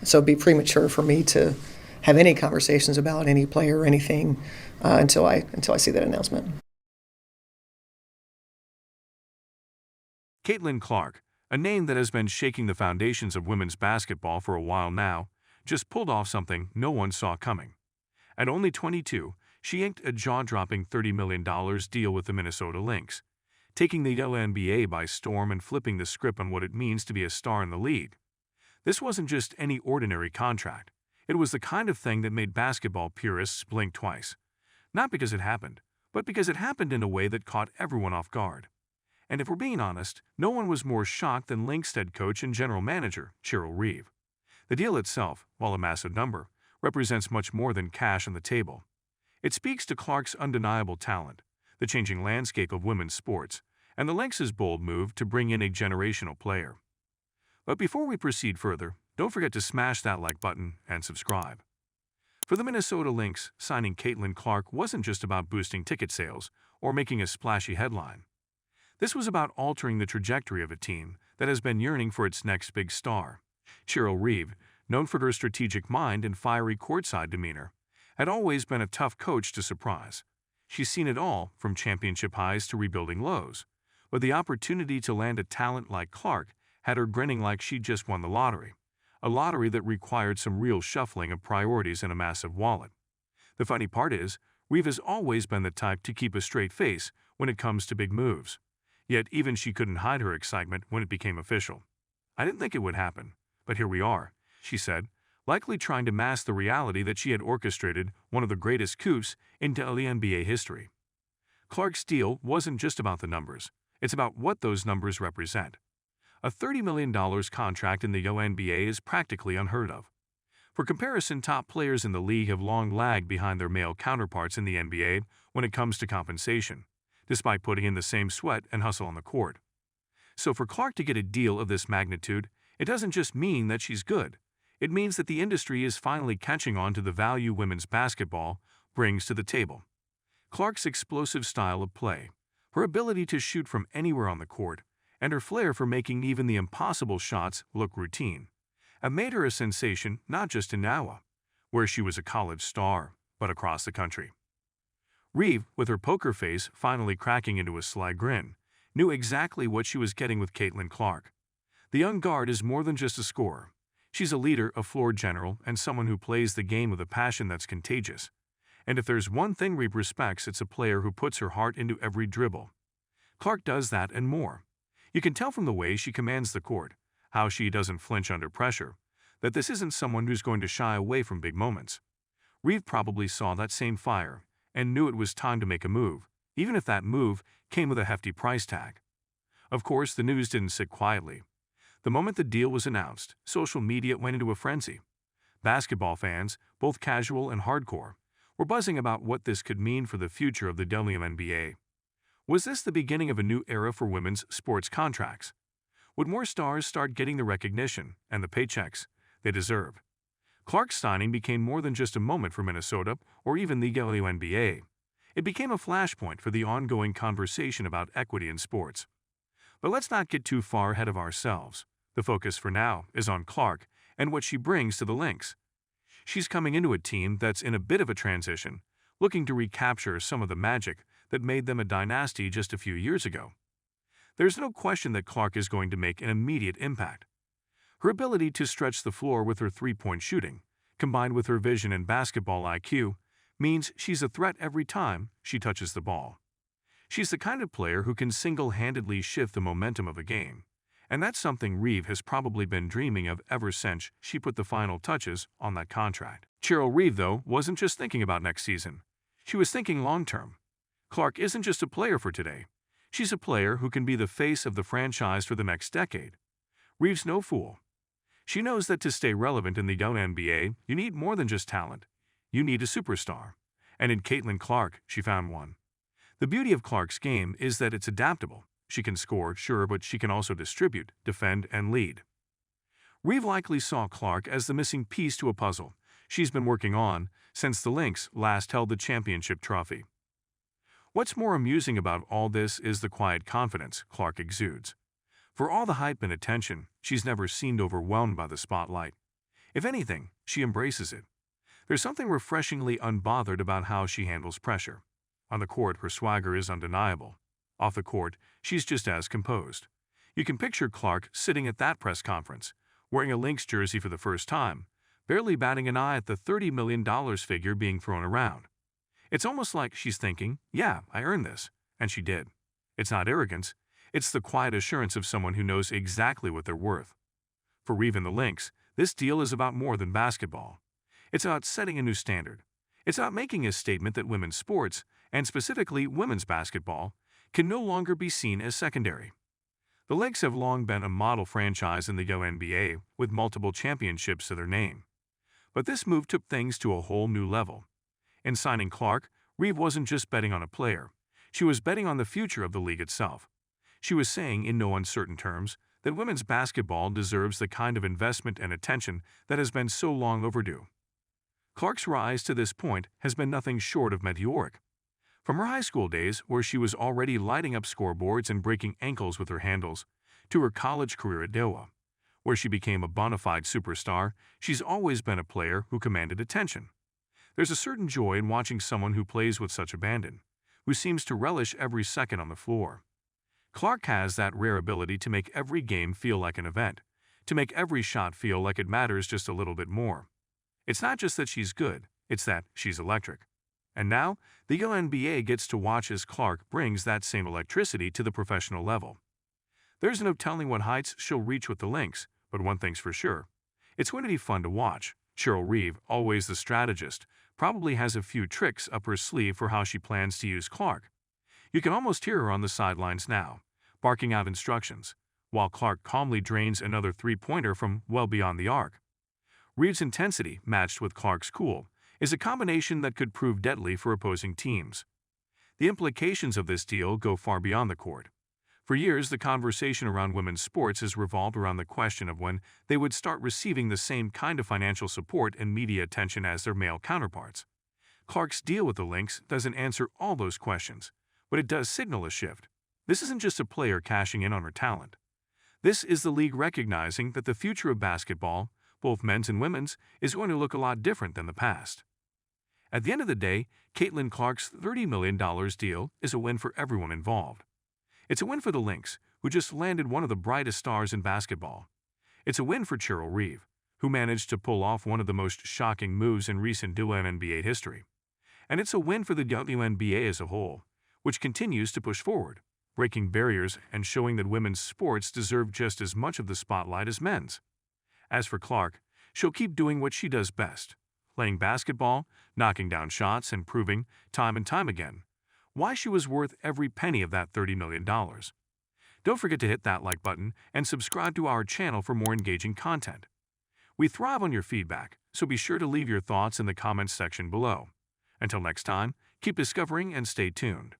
So it'd be premature for me to have any conversations about any player or anything until I see that announcement. Caitlin Clark, a name that has been shaking the foundations of women's basketball for a while now, just pulled off something no one saw coming. At only 22, she inked a jaw-dropping $30 million deal with the Minnesota Lynx, taking the WNBA by storm and flipping the script on what it means to be a star in the league. This wasn't just any ordinary contract. It was the kind of thing that made basketball purists blink twice. Not because it happened, but because it happened in a way that caught everyone off guard. And if we're being honest, no one was more shocked than Lynx head coach and general manager, Cheryl Reeve. The deal itself, while a massive number, represents much more than cash on the table. It speaks to Clark's undeniable talent, the changing landscape of women's sports, and the Lynx's bold move to bring in a generational player. But before we proceed further, don't forget to smash that like button and subscribe. For the Minnesota Lynx, signing Caitlin Clark wasn't just about boosting ticket sales or making a splashy headline. This was about altering the trajectory of a team that has been yearning for its next big star. Cheryl Reeve, known for her strategic mind and fiery courtside demeanor, had always been a tough coach to surprise. She's seen it all, from championship highs to rebuilding lows. But the opportunity to land a talent like Clark had her grinning like she'd just won the lottery. A lottery that required some real shuffling of priorities and a massive wallet. The funny part is, Reeve has always been the type to keep a straight face when it comes to big moves. Yet even she couldn't hide her excitement when it became official. "I didn't think it would happen, but here we are," she said, likely trying to mask the reality that she had orchestrated one of the greatest coups in WNBA history. Clark's deal wasn't just about the numbers, it's about what those numbers represent. A $30 million contract in the WNBA is practically unheard of. For comparison, top players in the league have long lagged behind their male counterparts in the NBA when it comes to compensation, despite putting in the same sweat and hustle on the court. So for Clark to get a deal of this magnitude, it doesn't just mean that she's good. It means that the industry is finally catching on to the value women's basketball brings to the table. Clark's explosive style of play, her ability to shoot from anywhere on the court, and her flair for making even the impossible shots look routine, have made her a sensation not just in Iowa, where she was a college star, but across the country. Reeve, with her poker face finally cracking into a sly grin, knew exactly what she was getting with Caitlin Clark. The young guard is more than just a scorer. She's a leader, a floor general, and someone who plays the game with a passion that's contagious. And if there's one thing Reeve respects, it's a player who puts her heart into every dribble. Clark does that and more. You can tell from the way she commands the court, how she doesn't flinch under pressure, that this isn't someone who's going to shy away from big moments. Reeve probably saw that same fire and knew it was time to make a move, even if that move came with a hefty price tag. Of course, the news didn't sit quietly. The moment the deal was announced, social media went into a frenzy. Basketball fans, both casual and hardcore, were buzzing about what this could mean for the future of the WNBA. Was this the beginning of a new era for women's sports contracts? Would more stars start getting the recognition and the paychecks they deserve? Clark's signing became more than just a moment for Minnesota or even the WNBA. It became a flashpoint for the ongoing conversation about equity in sports. But let's not get too far ahead of ourselves. The focus for now is on Clark and what she brings to the Lynx. She's coming into a team that's in a bit of a transition, looking to recapture some of the magic that made them a dynasty just a few years ago. There's no question that Clark is going to make an immediate impact. Her ability to stretch the floor with her three-point shooting, combined with her vision and basketball IQ, means she's a threat every time she touches the ball. She's the kind of player who can single-handedly shift the momentum of a game, and that's something Reeve has probably been dreaming of ever since she put the final touches on that contract. Cheryl Reeve, though, wasn't just thinking about next season. She was thinking long-term. Clark isn't just a player for today. She's a player who can be the face of the franchise for the next decade. Reeve's no fool. She knows that to stay relevant in the WNBA, you need more than just talent. You need a superstar. And in Caitlin Clark, she found one. The beauty of Clark's game is that it's adaptable. She can score, sure, but she can also distribute, defend, and lead. Reeve likely saw Clark as the missing piece to a puzzle she's been working on since the Lynx last held the championship trophy. What's more amusing about all this is the quiet confidence Clark exudes. For all the hype and attention, she's never seemed overwhelmed by the spotlight. If anything, she embraces it. There's something refreshingly unbothered about how she handles pressure. On the court, her swagger is undeniable. Off the court, she's just as composed. You can picture Clark sitting at that press conference, wearing a Lynx jersey for the first time, barely batting an eye at the $30 million figure being thrown around. It's almost like she's thinking, yeah, I earned this, and she did. It's not arrogance, it's the quiet assurance of someone who knows exactly what they're worth. For Reeve and the Lynx, this deal is about more than basketball. It's about setting a new standard. It's about making a statement that women's sports, and specifically women's basketball, can no longer be seen as secondary. The Lynx have long been a model franchise in the NBA with multiple championships to their name. But this move took things to a whole new level. In signing Clark, Reeve wasn't just betting on a player. She was betting on the future of the league itself. She was saying, in no uncertain terms, that women's basketball deserves the kind of investment and attention that has been so long overdue. Clark's rise to this point has been nothing short of meteoric. From her high school days, where she was already lighting up scoreboards and breaking ankles with her handles, to her college career at Iowa, where she became a bona fide superstar, she's always been a player who commanded attention. There's a certain joy in watching someone who plays with such abandon, who seems to relish every second on the floor. Clark has that rare ability to make every game feel like an event, to make every shot feel like it matters just a little bit more. It's not just that she's good, it's that she's electric. And now, the NBA gets to watch as Clark brings that same electricity to the professional level. There's no telling what heights she'll reach with the Lynx, but one thing's for sure. It's going to be fun to watch. Cheryl Reeve, always the strategist, probably has a few tricks up her sleeve for how she plans to use Clark. You can almost hear her on the sidelines now, barking out instructions, while Clark calmly drains another three-pointer from well beyond the arc. Reeve's intensity, matched with Clark's cool, is a combination that could prove deadly for opposing teams. The implications of this deal go far beyond the court. For years, the conversation around women's sports has revolved around the question of when they would start receiving the same kind of financial support and media attention as their male counterparts. Clark's deal with the Lynx doesn't answer all those questions, but it does signal a shift. This isn't just a player cashing in on her talent. This is the league recognizing that the future of basketball, both men's and women's, is going to look a lot different than the past. At the end of the day, Caitlin Clark's $30 million deal is a win for everyone involved. It's a win for the Lynx, who just landed one of the brightest stars in basketball. It's a win for Cheryl Reeve, who managed to pull off one of the most shocking moves in recent WNBA history. And it's a win for the WNBA as a whole, which continues to push forward, breaking barriers and showing that women's sports deserve just as much of the spotlight as men's. As for Clark, she'll keep doing what she does best, playing basketball, knocking down shots, and proving, time and time again, why she was worth every penny of that $30 million. Don't forget to hit that like button and subscribe to our channel for more engaging content. We thrive on your feedback, so be sure to leave your thoughts in the comments section below. Until next time, keep discovering and stay tuned.